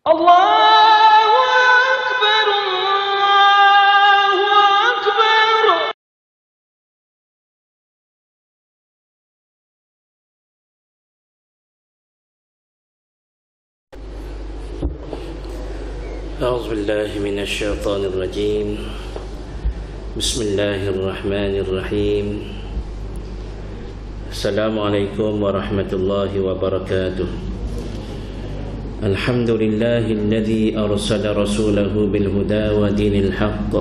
Allahu Akbar, Allahu Akbar. أعوذ بالله من الشيطان الرجيم. بسم الله الرحمن الرحيم. السلام عليكم ورحمة الله وبركاته. الحمد لله الذي أرسل رسوله بالهدى ودين الحق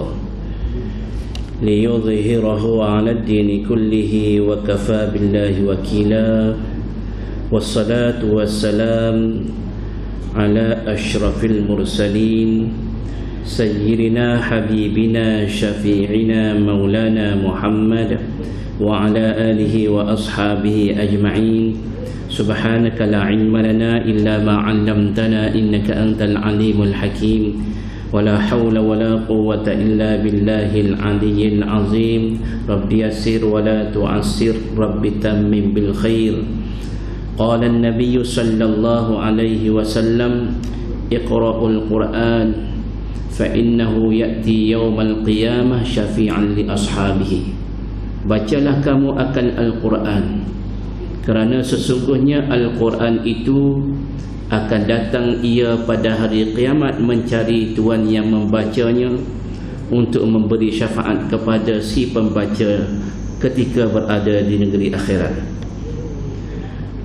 ليظهره على الدين كله وكفى بالله وكيلا، والصلاة والسلام على أشرف المرسلين سيدنا حبيبنا شفيعنا مولانا محمد وعلى آله وأصحابه أجمعين. سبحانك لا علم لنا إلا ما علمتنا إنك أنت العليم الحكيم، ولا حول ولا قوة إلا بالله العلي العظيم. رب يسر ولا تعسر، رب تمم بالخير. قال النبي صلى الله عليه وسلم: اقرأوا القرآن فإنه يأتي يوم القيامة شفيعا لأصحابه. Bacalah kamu akan Al-Quran, kerana sesungguhnya Al-Quran itu akan datang ia pada hari kiamat mencari tuan yang membacanya untuk memberi syafaat kepada si pembaca ketika berada di negeri akhirat.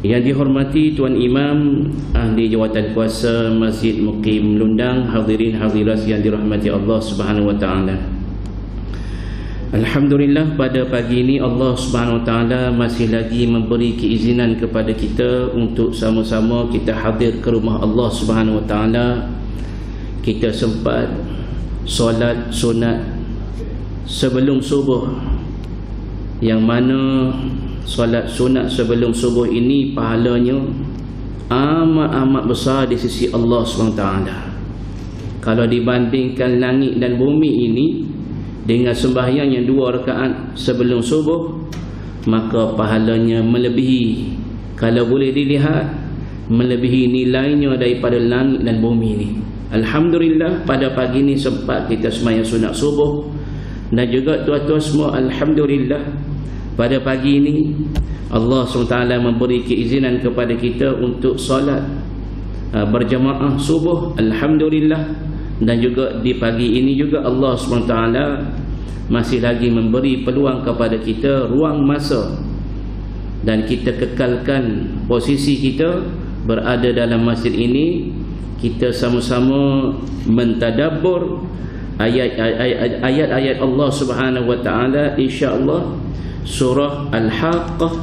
Yang dihormati Tuan Imam, Ahli Jawatan Kuasa Masjid Mukim Lundang, hadirin hadirat yang dirahmati Allah Subhanahu wa taala. Alhamdulillah, pada pagi ini Allah Subhanahu wa taala masih lagi memberi keizinan kepada kita untuk sama-sama kita hadir ke rumah Allah Subhanahu wa taala. Kita sempat solat sunat sebelum subuh, yang mana solat sunat sebelum subuh ini pahalanya amat besar di sisi Allah SWT. Kalau dibandingkan langit dan bumi ini dengan sembahyang yang 2 rakaat sebelum subuh, maka pahalanya melebihi, kalau boleh dilihat, melebihi nilainya daripada langit dan bumi ini. Alhamdulillah, pada pagi ini sempat kita sembahyang sunat subuh. Dan juga tuan-tuan semua, alhamdulillah, pada pagi ini Allah SWT memberi keizinan kepada kita untuk solat berjamaah subuh. Alhamdulillah. Dan juga di pagi ini juga Allah SWT masih lagi memberi peluang kepada kita ruang masa, dan kita kekalkan posisi kita berada dalam masjid ini. Kita sama-sama mentadabbur ayat-ayat Allah Subhanahu wa taala, insya-Allah surah Al-Haqqah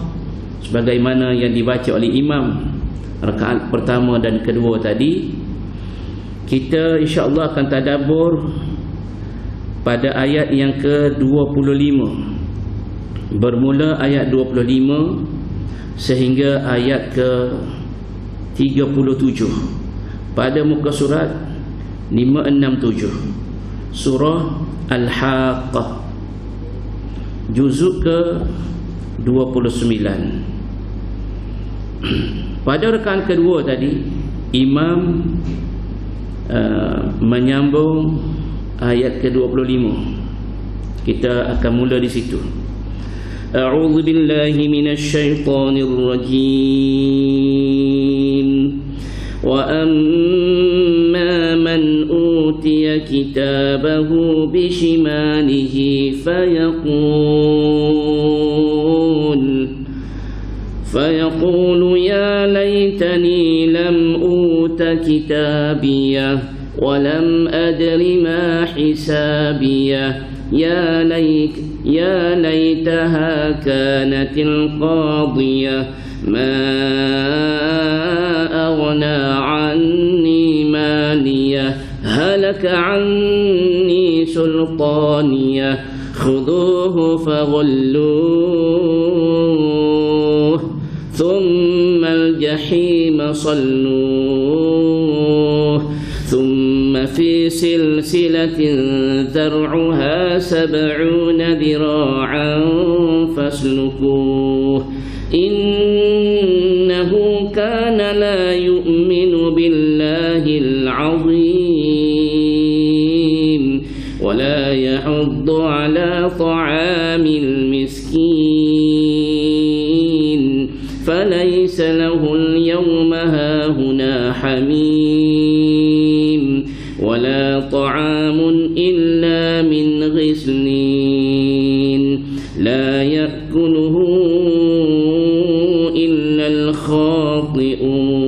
sebagaimana yang dibaca oleh imam rakaat pertama dan kedua tadi. Kita insya-Allah akan tadabbur pada ayat yang ke-25, bermula ayat 25 sehingga ayat ke-37 pada muka surat 567 surah Al-Haqqah, juzuk ke-29. Pada rakaat kedua tadi imam menyambung ayat ke-25. Kita akan mula di situ. A'udzu billahi minasyaitonir rajim. Wa amma man utiya kitabahu bishimalihi فيقول يا ليتني لم أوت كتابيه ولم أدر ما حسابيه يا ليتها كانت القاضية ما أغنى عني ماليه هلك عني سلطانيه خذوه فغلوه ثم الجحيم صلوه ثم في سلسلة ذرعها 70 ذراعا فاسلكوه إنه كان لا يؤمن بالله العظيم ولا يحض على طعام المسكين فليس له اليوم هاهنا حميم ولا طعام إلا من غسلين لا يأكله إلا الخاطئون.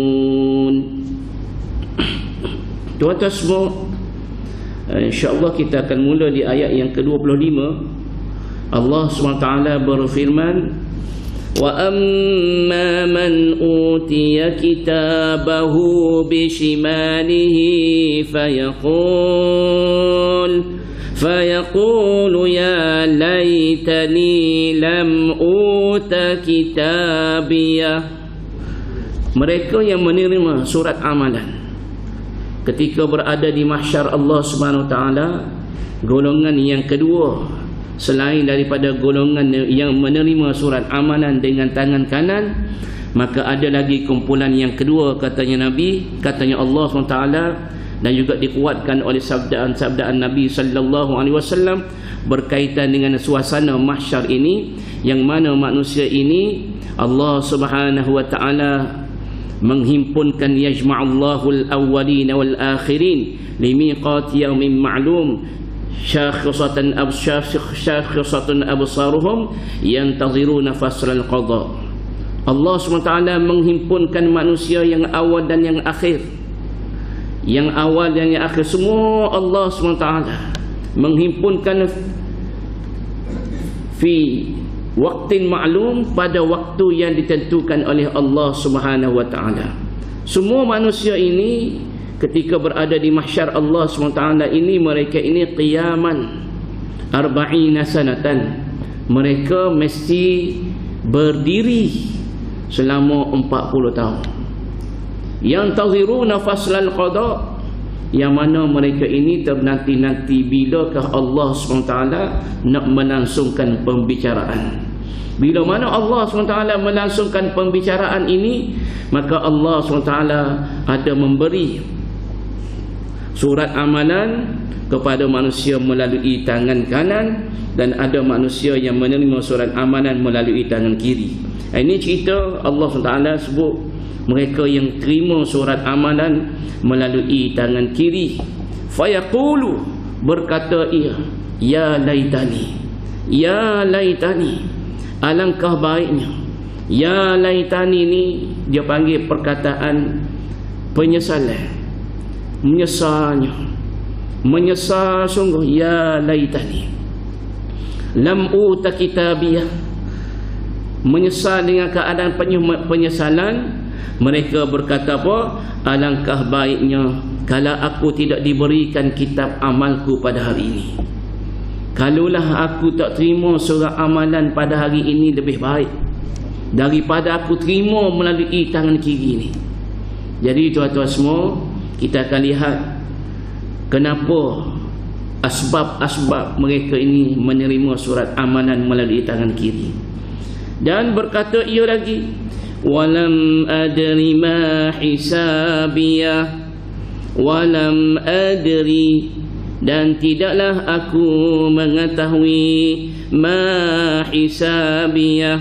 Tuan-tuan semua, insya-Allah kita akan mula di ayat yang ke-25. Allah SWT berfirman, وَأَمَّا مَنْ أُوتِيَ كِتَابَهُ بِشِمَالِهِ فيقول يا ليتني لم أوت كتابيه. Mereka yang menerima surat amalan ketika berada di mahsyar Allah Subhanahu Wa Taala, golongan yang kedua selain daripada golongan yang menerima surat amalan dengan tangan kanan, maka ada lagi kumpulan yang kedua, katanya Nabi, katanya Allah SWT, dan juga dikuatkan oleh sabdaan Nabi sallallahu alaihi wasallam berkaitan dengan suasana mahsyar ini, yang mana manusia ini Allah Subhanahu wa taala menghimpunkan, yajma'ullahu al-awwalin wal akhirin limiqati yaumin ma'lum syakhsatan absaruhum yantaziruna fasral qada. Allah SWT menghimpunkan manusia yang awal dan yang akhir. Yang awal dan yang akhir semua Allah SWT menghimpunkan fi waktin ma'lum, pada waktu yang ditentukan oleh Allah Subhanahu wa taala. Semua manusia ini ketika berada di mahsyar Allah SWT ini, mereka ini qiyaman arba'ina sanatan, mereka mesti berdiri selama 40 tahun. Yang taziruna faslal qada, yang mana mereka ini ternanti-nanti bilakah Allah SWT nak melangsungkan pembicaraan. Bila mana Allah SWT melangsungkan pembicaraan ini, maka Allah SWT ada memberi surat amalan kepada manusia melalui tangan kanan, dan ada manusia yang menerima surat amalan melalui tangan kiri. Ini cerita Allah SWT sebut mereka yang terima surat amalan melalui tangan kiri. Fayaqulu, berkata ia, ya laitani, ya laitani, alangkah baiknya. Ya laitani ni dia panggil perkataan penyesalan, menyesalnya, menyesal sungguh. Ya laitani lam uta kitabiyah, menyesal dengan keadaan penyesalan. Mereka berkata apa? Alangkah baiknya kalau aku tidak diberikan kitab amalku pada hari ini. Kalaulah aku tak terima surat amalan pada hari ini, lebih baik daripada aku terima melalui tangan kiri ini. Jadi tuan-tuan semua, kita akan lihat kenapa asbab-asbab mereka ini menerima surat amalan melalui tangan kiri. Dan berkata ia lagi, walam adri ma hisabiyah, walam adri, dan tidaklah aku mengetahui, ma hisabiyah,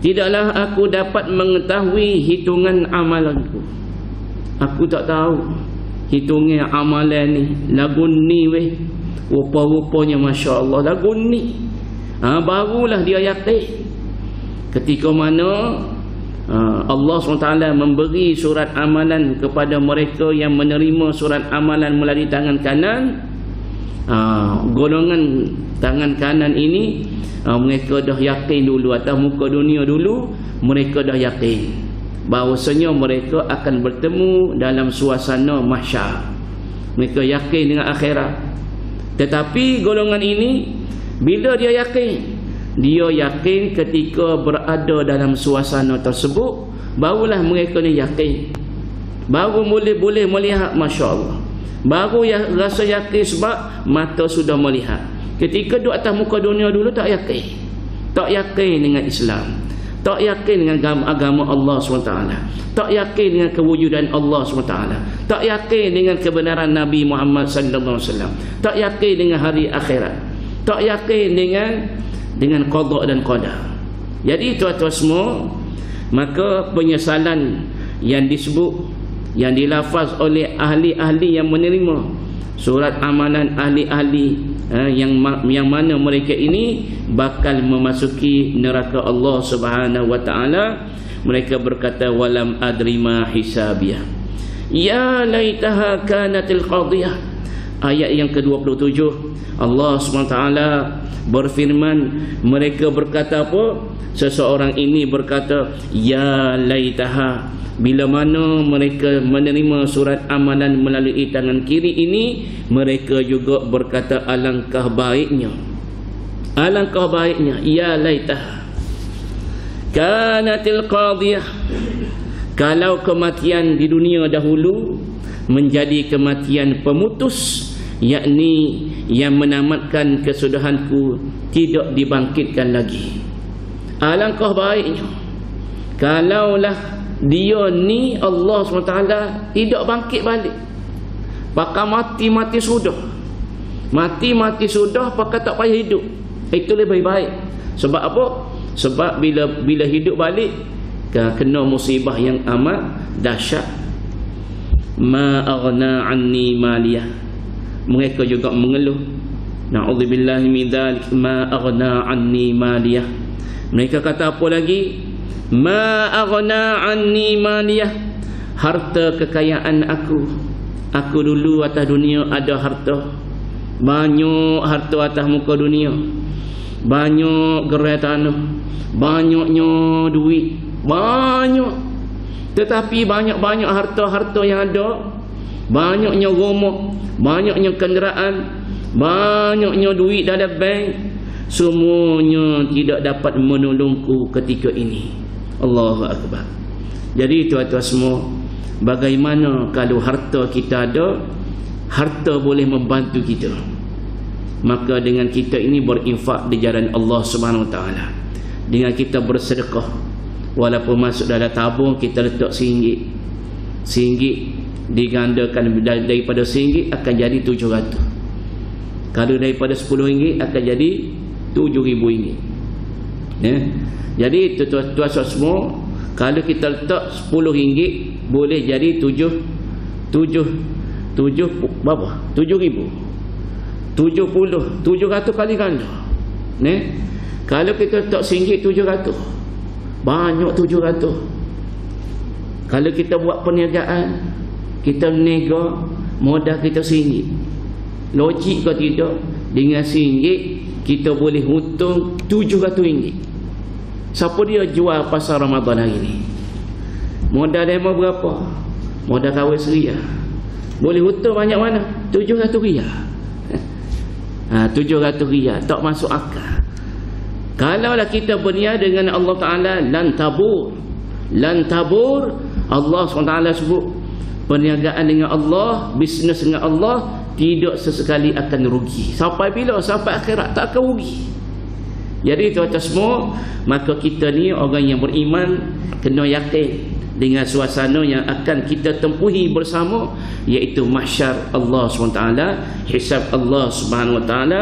tidaklah aku dapat mengetahui hitungan amalanku. Aku tak tahu hitungan amalan ni, lagu ni weh, rupa-rupanya Masya Allah lagu ni. Barulah dia yakin ketika mana Allah SWT memberi surat amalan kepada mereka yang menerima surat amalan melalui tangan kanan. Golongan tangan kanan ini, mereka dah yakin dulu, atas muka dunia dulu mereka dah yakin bahawasanya mereka akan bertemu dalam suasana mahsyar. Mereka yakin dengan akhirat. Tetapi golongan ini, bila dia yakin, dia yakin ketika berada dalam suasana tersebut, barulah mereka ni yakin, baru boleh melihat. Masya Allah, baru rasa yakin sebab mata sudah melihat. Ketika duduk atas muka dunia dulu tak yakin dengan Islam, tak yakin dengan agama Allah SWT, tak yakin dengan kewujudan Allah SWT, tak yakin dengan kebenaran Nabi Muhammad sallallahu alaihi wasallam, tak yakin dengan hari akhirat, tak yakin dengan qada dan qadar. Jadi tuan-tuan semua, maka penyesalan yang disebut, yang dilafaz oleh ahli-ahli yang menerima surat amalan ahli-ahli yang mana mereka ini bakal memasuki neraka Allah Subhanahu wa taala. Mereka berkata, walam adri ma hisabiyah, ya laitaha kanatil qadiyah. Ayat yang ke-27 Allah Subhanahu wa taala berfirman, mereka berkata apa? Seseorang ini berkata, ya laitaha, bila mana mereka menerima surat amalan melalui tangan kiri ini, mereka juga berkata, alangkah baiknya, ya laitah kanatil qadiyah, kalau kematian di dunia dahulu menjadi kematian pemutus, yakni yang menamatkan kesudahanku, tidak dibangkitkan lagi. Alangkah baiknya kalaulah dia ni Allah SWT tidak bangkit balik, pakai mati sudah, mati sudah, pakai tak payah hidup. Itu lebih baik. Sebab apa? Sebab bila hidup balik kena musibah yang amat dahsyat. Ma aghna anni maliyah, mereka juga mengeluh, na'udzubillahi min dzalik, ma aghna anni maliyah. Mereka kata apa lagi? Ma aghna anni maliyah, harta kekayaan aku dulu atas dunia ada harta, banyak harta atas muka dunia, banyak gerai tanah, banyaknya duit, banyak. Tetapi banyak-banyak harta-harta yang ada, banyaknya rumah, banyaknya kenderaan, banyaknya duit dalam bank, semuanya tidak dapat menolongku ketika ini. Allahu Akbar. Jadi tuan-tuan semua, bagaimana kalau harta kita ada, harta boleh membantu kita, maka dengan kita ini berinfak di jalan Allah Subhanahu Wa Taala, dengan kita bersedekah, walaupun masuk dalam tabung kita letak RM1, RM1 digandakan daripada RM1 akan jadi RM700. Kalau daripada RM10 akan jadi RM7,000. Ya. Jadi tuan-tuan semua, kalau kita letak RM10 boleh jadi 700 kali ganda. Kalau kita letak RM1 700, banyak 700. Kalau kita buat perniagaan, kita nega, modal kita RM1, logik ke tidak? Dengan RM1 kita boleh untung RM700. Siapa dia jual pasar Ramadan hari ni? Modal demo berapa? Modal kawin seria, boleh untung banyak mana? RM700. RM700 tak masuk akal. Kalaulah kita berniaga dengan Allah Ta'ala, lan tabur, Allah SWT sebut perniagaan dengan Allah, bisnes dengan Allah tidak sesekali akan rugi. Sampai bila? Sampai akhirat tak akan rugi. Jadi tuan-tuan semua, maka kita ni orang yang beriman kena yakin dengan suasana yang akan kita tempuhi bersama, iaitu mahsyar Allah SWT, hisab Allah Subhanahu Wa Taala.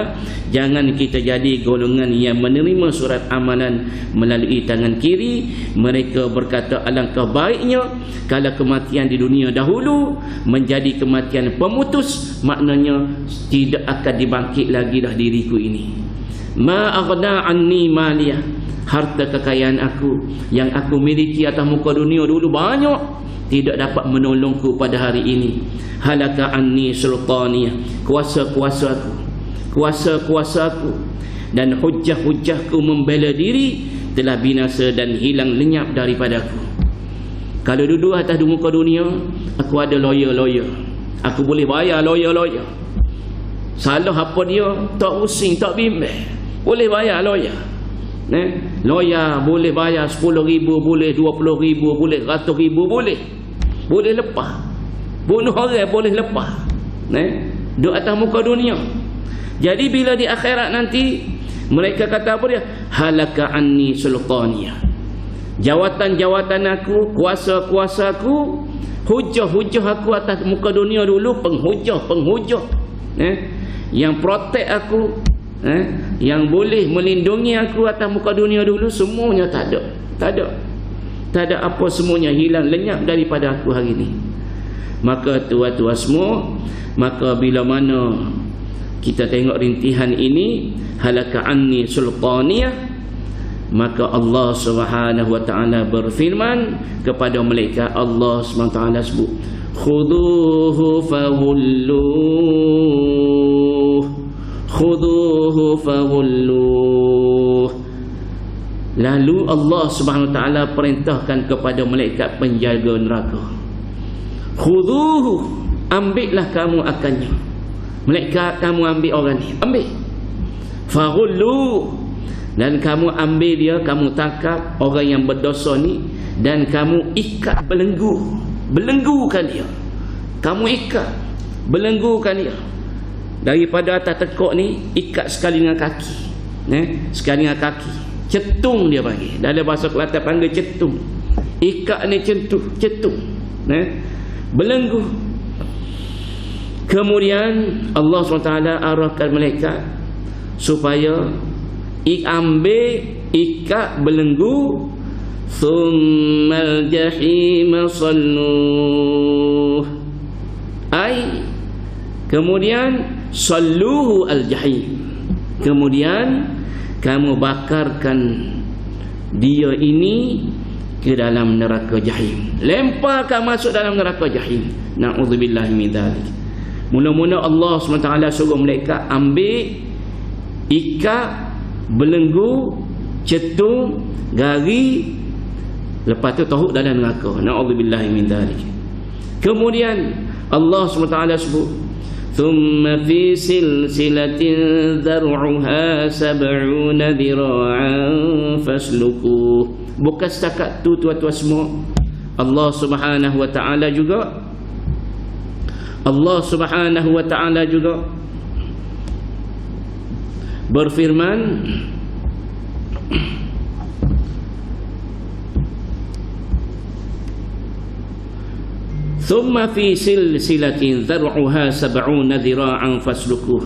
Jangan kita jadi golongan yang menerima surat amalan melalui tangan kiri. Mereka berkata, alangkah baiknya kalau kematian di dunia dahulu menjadi kematian pemutus, maknanya tidak akan dibangkit lagi dah diriku ini. Ma aghna anni maliyah, harta kekayaan aku yang aku miliki atas muka dunia dulu banyak, tidak dapat menolongku pada hari ini. Halaka anni sultaniyah, kuasa-kuasa aku dan hujah-hujahku membela diri telah binasa dan hilang lenyap daripadaku. Kalau dulu atas muka dunia aku ada lawyer, aku boleh bayar lawyer. Salah apa dia, tak pusing, tak bimbang, boleh bayar lawyer. Lawyer boleh bayar RM10,000, boleh RM20,000, boleh RM100,000, boleh lepas. Bunuh orang boleh lepas. Duduk atas muka dunia. Jadi bila di akhirat nanti mereka kata apa dia? Halaka anni sultaniyah. Jawatan-jawatan aku, kuasa-kuasa aku, hujah-hujah aku atas muka dunia dulu, penghujah yang protek aku, yang boleh melindungi aku atas muka dunia dulu, semuanya tak ada apa, semuanya hilang lenyap daripada aku hari ini. Maka tuan-tuan semua, maka bila mana kita tengok rintihan ini, halaka anni sultaniyah, maka Allah Subhanahu wa taala berfirman kepada malaikat. Allah Subhanahu wa taala sebut, khuduhu faghulluh. Lalu Allah Subhanahu wa taala perintahkan kepada malaikat penjaga neraka, khuduhu, ambillah kamu akannya. Malaikat, kamu ambil orang ni, ambil. Faghulluh, dan kamu ambil dia, kamu tangkap orang yang berdosa ni, dan kamu ikat belenggukan dia. Kamu ikat, belenggukan dia. Daripada atas tekuk ni, ikat sekali dengan kaki, sekali dengan kaki, cetung dia panggil. Dalam bahasa Kelantan panggil cetung. Ikat ni cetung, belenggu. Kemudian Allah SWT arahkan malaikat supaya ambil, ikat, belenggu. Thummal jahim salluh, kemudian salluhu al-jahim, kemudian kamu bakarkan dia ini ke dalam neraka jahim, lemparkan masuk dalam neraka jahim. Na'udzubillahi min dzalik. Mula-mula Allah SWT suruh malaikat ambil, ikat, belenggu, cetung, gari, lepas tu tahu dalam neraka. Na'udzubillahi min dzalik. Kemudian Allah SWT sebut, thumma fi silsilatin dhar'uha 70 dhira'an faslukuh. Bukan setakat tu tuan-tuan semua, Allah Subhanahu wa taala juga berfirman, thumma fi silsilatin dhar'uha 70 dhira'an faslukuh.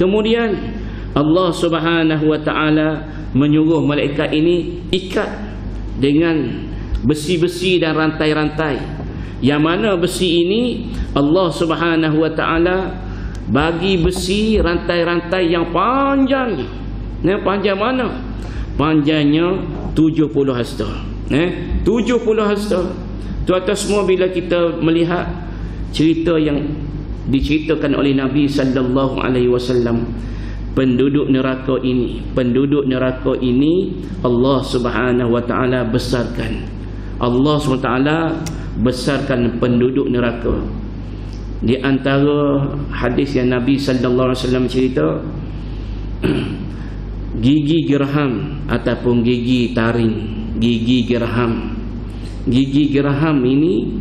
Kemudian Allah Subhanahu wa taala menyuruh malaikat ini ikat dengan besi-besi dan rantai-rantai. Yang mana besi ini Allah Subhanahu wa taala bagi besi rantai-rantai yang panjang. Panjang mana? Panjangnya 70 hasta. 70 hasta. Tuan-tuan semua, bila kita melihat cerita yang diceritakan oleh Nabi sallallahu alaihi wasallam, penduduk neraka ini Allah Subhanahu wa taala besarkan. Allah Subhanahu wa taala besarkan penduduk neraka. Di antara hadis yang Nabi sallallahu alaihi wasallam cerita, gigi gerham ataupun gigi taring, gigi gerham ini,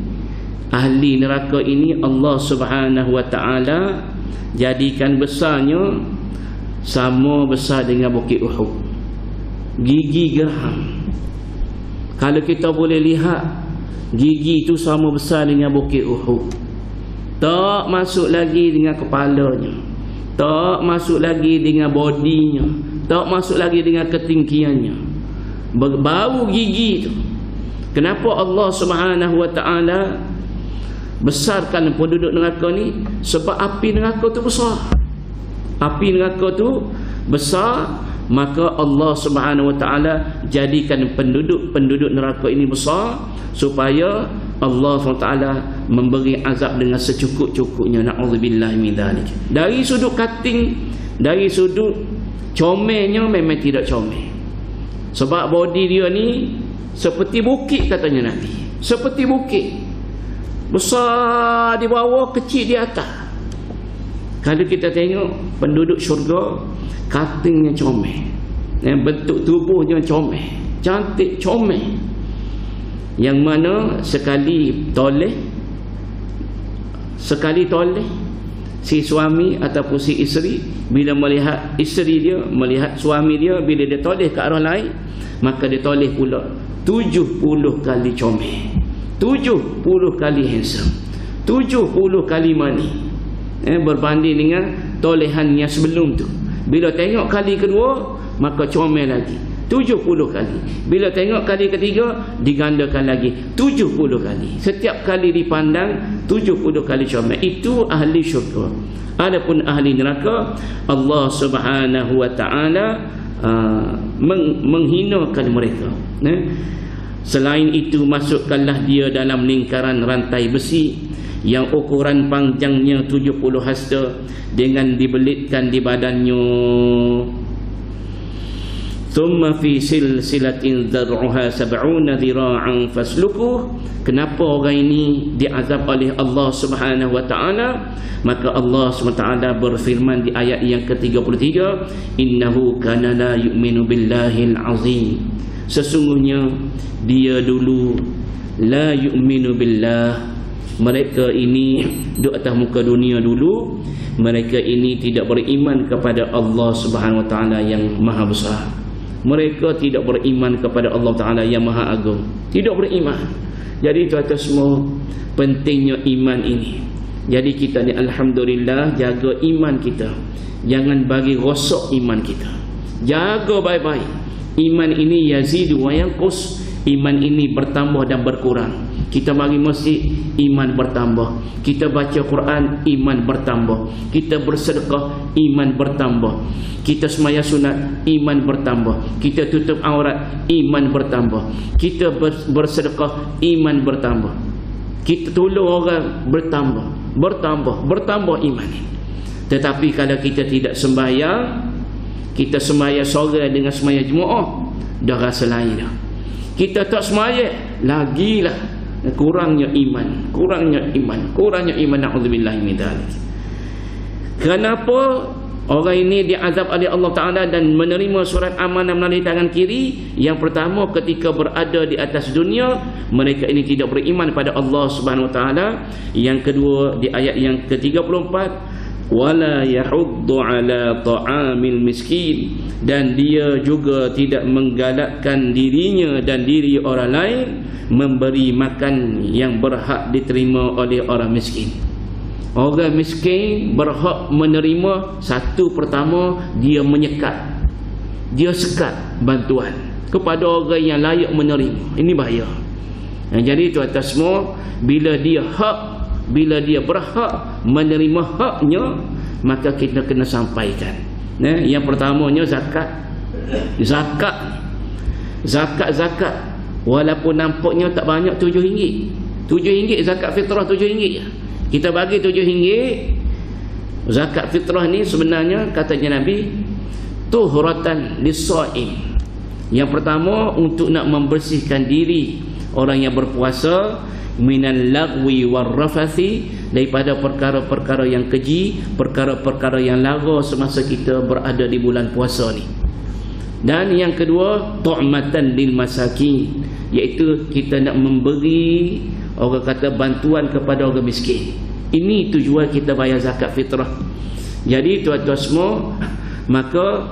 ahli neraka ini Allah Subhanahu wa taala jadikan besarnya sama besar dengan bukit Uhud. Gigi gerham, kalau kita boleh lihat, gigi itu sama besar dengan bukit Uhud. Tak masuk lagi dengan kepalanya, tak masuk lagi dengan bodinya, tak masuk lagi dengan ketinggiannya. Bau gigi itu. Kenapa Allah Subhanahu wa taala besarkan penduduk neraka ni? Sebab api neraka tu besar. Api neraka tu besar, maka Allah Subhanahu wa taala jadikan penduduk neraka ini besar supaya Allah SWT memberi azab dengan secukup-cukupnya. Na'udzubillahi min dzalik. Dari sudut cutting, dari sudut comelnya memang tidak comel. Sebab body dia ni seperti bukit, katanya Nabi. Seperti bukit. Besar di bawah, kecil di atas. Kalau kita tengok penduduk syurga, cuttingnya comel, bentuk tubuhnya comel, cantik, comel. Yang mana sekali toleh si suami ataupun si isteri, bila melihat isteri dia, melihat suami dia, bila dia toleh ke arah lain, maka dia toleh pula 70 kali comel, 70 kali handsome, 70 kali money, berbanding dengan tolehan yang sebelum tu. Bila tengok kali kedua, maka comel lagi 70 kali. Bila tengok kali ketiga, digandakan lagi 70 kali. Setiap kali dipandang 70 kali comel. Itu ahli syurga. Adapun ahli neraka, Allah Subhanahu wa taala menghinakan mereka. Selain itu, masukkanlah dia dalam lingkaran rantai besi yang ukuran panjangnya 70 hasta dengan dibelitkan di badannya. Thumma fi silsilatin dhar'uha 70 dhira'an faslukuh. Kenapa orang ini diazab oleh Allah Subhanahu wa taala? Maka Allah Subhanahu wa taala berfirman di ayat yang ke-33, innahu kana la yu'minu billahil azim. Sesungguhnya dia dulu la yu'minu billah. Mereka ini di atas muka dunia dulu, mereka ini tidak beriman kepada Allah Subhanahu wa taala yang maha besar. Mereka tidak beriman kepada Allah Ta'ala yang maha agung. Tidak beriman. Jadi tuan-tuan semua, pentingnya iman ini. Jadi kita ni alhamdulillah jaga iman kita. Jangan bagi rosak iman kita. Jaga baik-baik. Iman ini yazidu wa yanqus. Iman ini bertambah dan berkurang. Kita mari masjid, iman bertambah. Kita baca Quran, iman bertambah. Kita bersedekah, iman bertambah. Kita semaya sunat, iman bertambah. Kita tutup aurat, iman bertambah. Kita bersedekah, iman bertambah. Kita tolong orang, bertambah iman. Tetapi kalau kita tidak sembahyang, kita sembahyang sore dengan sembahyang Jumaat, dah rasa lain dah. Kita tak sembahyang, lagilah kurangnya iman. Na'udzubillah min dzalik. Kenapa orang ini diazab oleh Allah Ta'ala dan menerima surat amanah melalui tangan kiri? Yang pertama, ketika berada di atas dunia, mereka ini tidak beriman pada Allah Subhanahu Wa Ta'ala. Yang kedua, di ayat yang ke-34, wala yahuddu ala ta'amil miskin, dan dia juga tidak menggalakkan dirinya dan diri orang lain memberi makan yang berhak diterima oleh orang miskin. Orang miskin berhak menerima, satu pertama, dia menyekat, dia sekat bantuan kepada orang yang layak menerima. Ini bahaya. Jadi tuan-tuan semua, bila dia berhak menerima haknya, maka kita kena sampaikan. Yang pertamanya zakat. Walaupun nampaknya tak banyak, RM7. RM7 zakat fitrah, RM7 je. Kita bagi RM7. Zakat fitrah ni sebenarnya katanya Nabi, tuhratan lis-shaim. Yang pertama, untuk nak membersihkan diri orang yang berpuasa minal lagwi warrafathi, daripada perkara-perkara yang keji, perkara-perkara yang lara semasa kita berada di bulan puasa ni. Dan yang kedua, tu'matan lil masakin, iaitu kita nak memberi, orang kata, bantuan kepada orang miskin. Ini tujuan kita bayar zakat fitrah. Jadi tuan-tuan semua, maka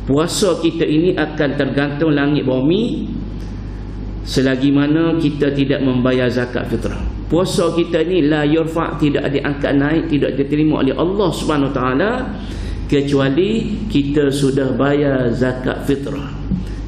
puasa kita ini akan tergantung langit bumi selagi mana kita tidak membayar zakat fitrah. Puasa kita ni la yurfa', tidak diangkat naik, tidak diterima oleh Allah Subhanahu Wa Taala kecuali kita sudah bayar zakat fitrah.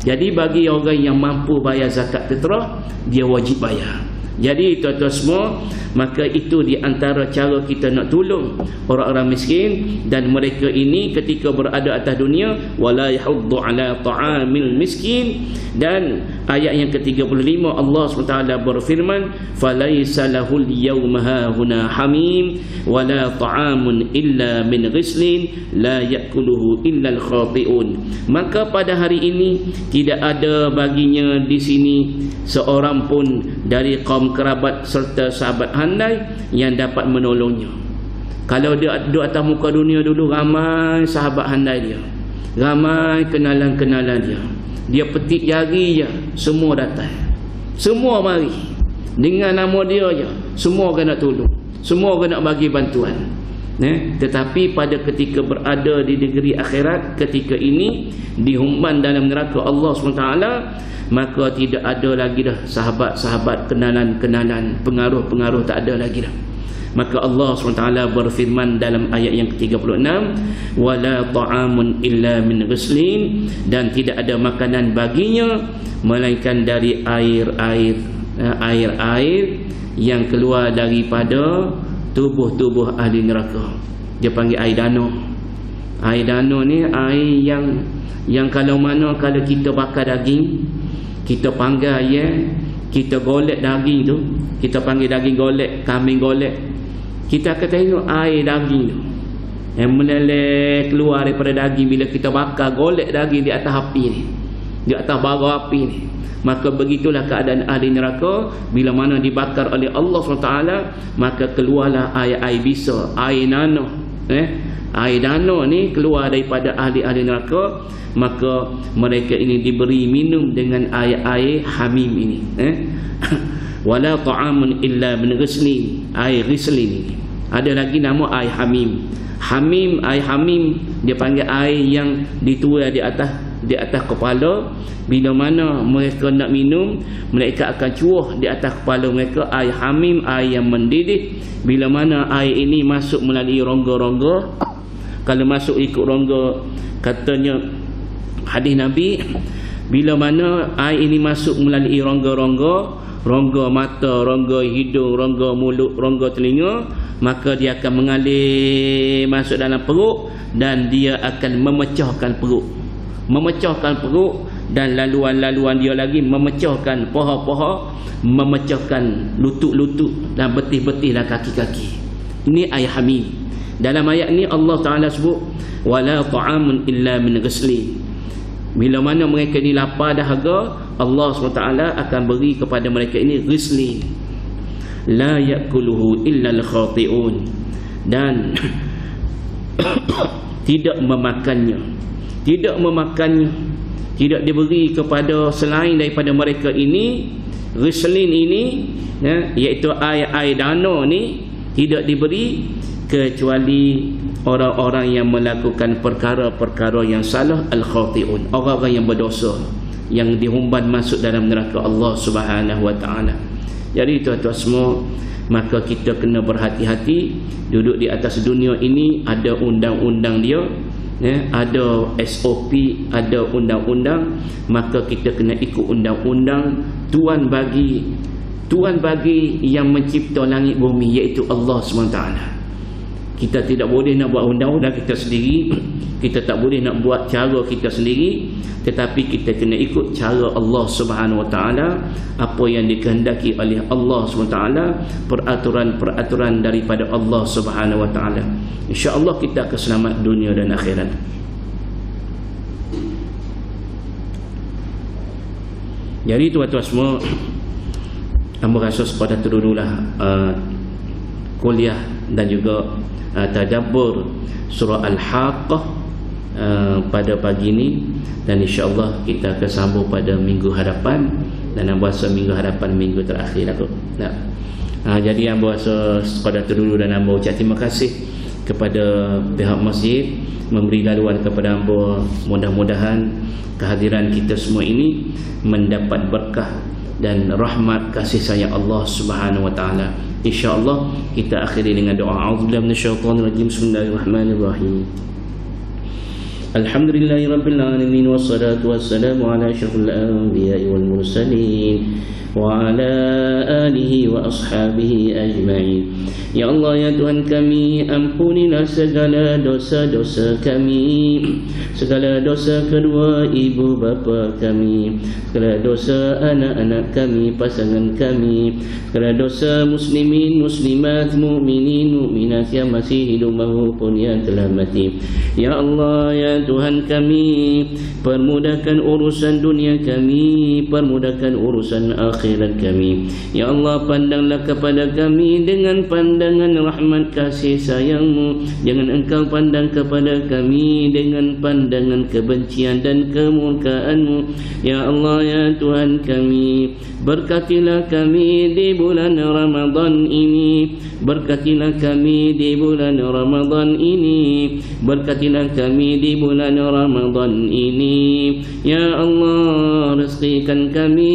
Jadi bagi orang yang mampu bayar zakat fitrah, dia wajib bayar. Jadi tuan-tuan semua, maka itu di antara cara kita nak tolong orang-orang miskin. Dan mereka ini ketika berada atas dunia, wala yahuddu ala ta'amil miskin. Dan ayat yang ke-35 Allah SWT berfirman, falaisa lahul yawma hahuna hamim wala ta'amun illa min ghislin la yakuluhu illa al-khati'un. Maka pada hari ini tidak ada baginya di sini seorang pun dari kaum kerabat serta sahabat handai yang dapat menolongnya. Kalau dia duduk atas muka dunia dulu, ramai sahabat handai dia, ramai kenalan-kenalan dia. Dia petik jari je, semua datang, semua mari dengan nama dia je, semua kena tolong, semua kena bagi bantuan. Tetapi pada ketika berada di negeri akhirat, ketika ini dihumban dalam neraka Allah SWT, maka tidak ada lagi dah sahabat-sahabat, kenalan-kenalan, pengaruh-pengaruh, tak ada lagi dah. Maka Allah SWT berfirman dalam ayat yang ke-36, wala ta'amun illa min ghislin, dan tidak ada makanan baginya melainkan dari air-air yang keluar daripada tubuh-tubuh ahli neraka. Dia panggil air danau. Air danau ni air yang kalau kita bakar daging, kita panggang kita golek daging tu, kita panggil daging golek, kambing golek, kita akan tengok air daging tu yang meleleh keluar daripada daging bila kita bakar, golek daging di atas api ni, di atas bara api ni. Maka begitulah keadaan ahli neraka bila mana dibakar oleh Allah SWT, maka keluarlah air-air bisa, air danau. Air danau ni keluar daripada ahli-ahli neraka, maka mereka ini diberi minum dengan air-air hamim ini. Wala ta'amun illa min ghislin, air ghislin ini. Ada lagi nama air hamim. Air hamim dia panggil air yang dituai di atas kepala. Bila mana mereka nak minum, mereka akan cuah di atas kepala mereka air hamim, air yang mendidih. Bila mana air ini masuk melalui rongga-rongga, kalau masuk ikut rongga, katanya hadis Nabi, bila mana air ini masuk melalui rongga mata, rongga hidung, rongga mulut, rongga telinga, maka dia akan mengalir masuk dalam perut, dan dia akan memecahkan perut, dan laluan-laluan dia lagi memecahkan paha-paha, memecahkan lutut-lutut dan betih-betih dan kaki-kaki. Ini air hamim. Dalam ayat ni Allah Ta'ala sebut wala ta'amun illa min ghislin. Bila mana mereka ni lapar dahaga, Allah SWT akan beri kepada mereka ini ghislin, la yakuluhu illa al-khati'un, dan tidak memakannya, tidak diberi kepada selain daripada mereka ini. Ghislin ini, iaitu air danau ni, tidak diberi kecuali orang-orang yang melakukan perkara-perkara yang salah, al-khati'un, orang-orang yang berdosa, yang dihumban masuk dalam neraka Allah Subhanahu wa taala. Jadi tuan-tuan semua, maka kita kena berhati-hati. Duduk di atas dunia ini ada undang-undang dia, ada SOP, ada undang-undang, maka kita kena ikut undang-undang Tuan bagi yang mencipta langit bumi, iaitu Allah SWT. Kita tidak boleh nak buat undang-undang kita sendiri, kita tak boleh nak buat cara kita sendiri, tetapi kita kena ikut cara Allah Subhanahu Wa Taala, apa yang dikehendaki oleh Allah Subhanahu Wa Taala, peraturan-peraturan daripada Allah Subhanahu Wa Taala. Insya-Allah kita akan selamat dunia dan akhirat. Jadi tuan-tuan semua, hamba rasa sepada tu dululah kuliah dan juga tadabbur surah Al-Haqqah pada pagi ini, dan insya-Allah kita akan sambung pada minggu hadapan, dan hamba rasa minggu hadapan minggu terakhir aku. Jadi hamba rasa sepada tu dulu, dan hamba ucap terima kasih kepada pihak masjid memberi laluan kepada hamba. Mudah-mudahan kehadiran kita semua ini mendapat berkah dan rahmat kasih sayang Allah Subhanahu wa taala. Insya-Allah kita akhiri dengan doa. A'udzubillahi minasyaitonir rajim. Bismillahirrahmanirrahim. Alhamdulillahirabbil alamin, wassalatu wassalamu ala asyrafil anbiya'i wal mursalin wa ala alihi wa ashabihi ajma'in. Ya Allah, ya Tuhan kami, ampunilah segala dosa-dosa kami, segala dosa kedua ibu bapa kami, segala dosa anak-anak kami, pasangan kami, segala dosa muslimin, muslimat, mukminin, mukminat yang masih hidup maupun yang telah mati. Ya Allah, ya Tuhan kami, permudahkan urusan dunia kami, permudahkan urusan akhirat akhirat kami. Ya Allah, pandanglah kepada kami dengan pandangan rahmat kasih sayang-Mu. Jangan Engkau pandang kepada kami dengan pandangan kebencian dan kemurkaan-Mu. Ya Allah, ya Tuhan kami, berkatilah kami di bulan Ramadan ini. Berkatilah kami di bulan Ramadan ini. Berkatilah kami di bulan Ramadan ini. Ya Allah, rizqikan kami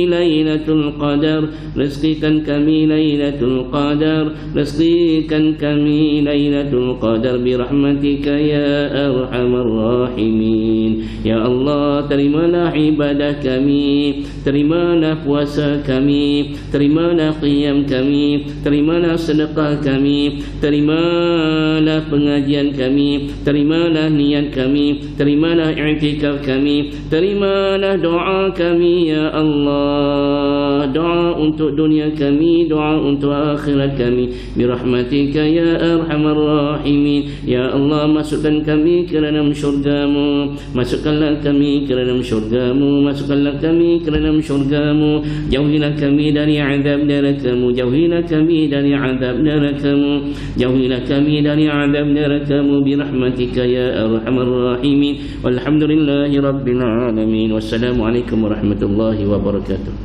Lailatul Qadar. Rizqikan kami Lailatul Qadar. Rizqikan kami Lailatul Qadar birahmatika ya arhamar rahimin. Ya Allah, terimalah ibadah kami, terimalah puasa kami, terimalah qiyam kami, terimalah sedekah kami, terimalah pengajian kami, terimalah niat kami, terimalah i'tikaf kami, terimalah doa kami ya Allah. Doa untuk dunia kami, doa untuk akhirat kami birahmatika ya arhamar rahimin. Ya Allah, masukkan kami ke dalam syurga-Mu, masukkanlah kami ke dalam syurga-Mu, masukkanlah kami ke dalam syurga-Mu. Jauhilah kami dari azab neraka-Mu, jauhilah kami dari azab neraka-Mu, jauhilah kami dari azab neraka-Mu birahmatika ya arhamar rahimin. Walhamdulillahi rabbil alamin. Wassalamualaikum warahmatullahi wabarakatuh.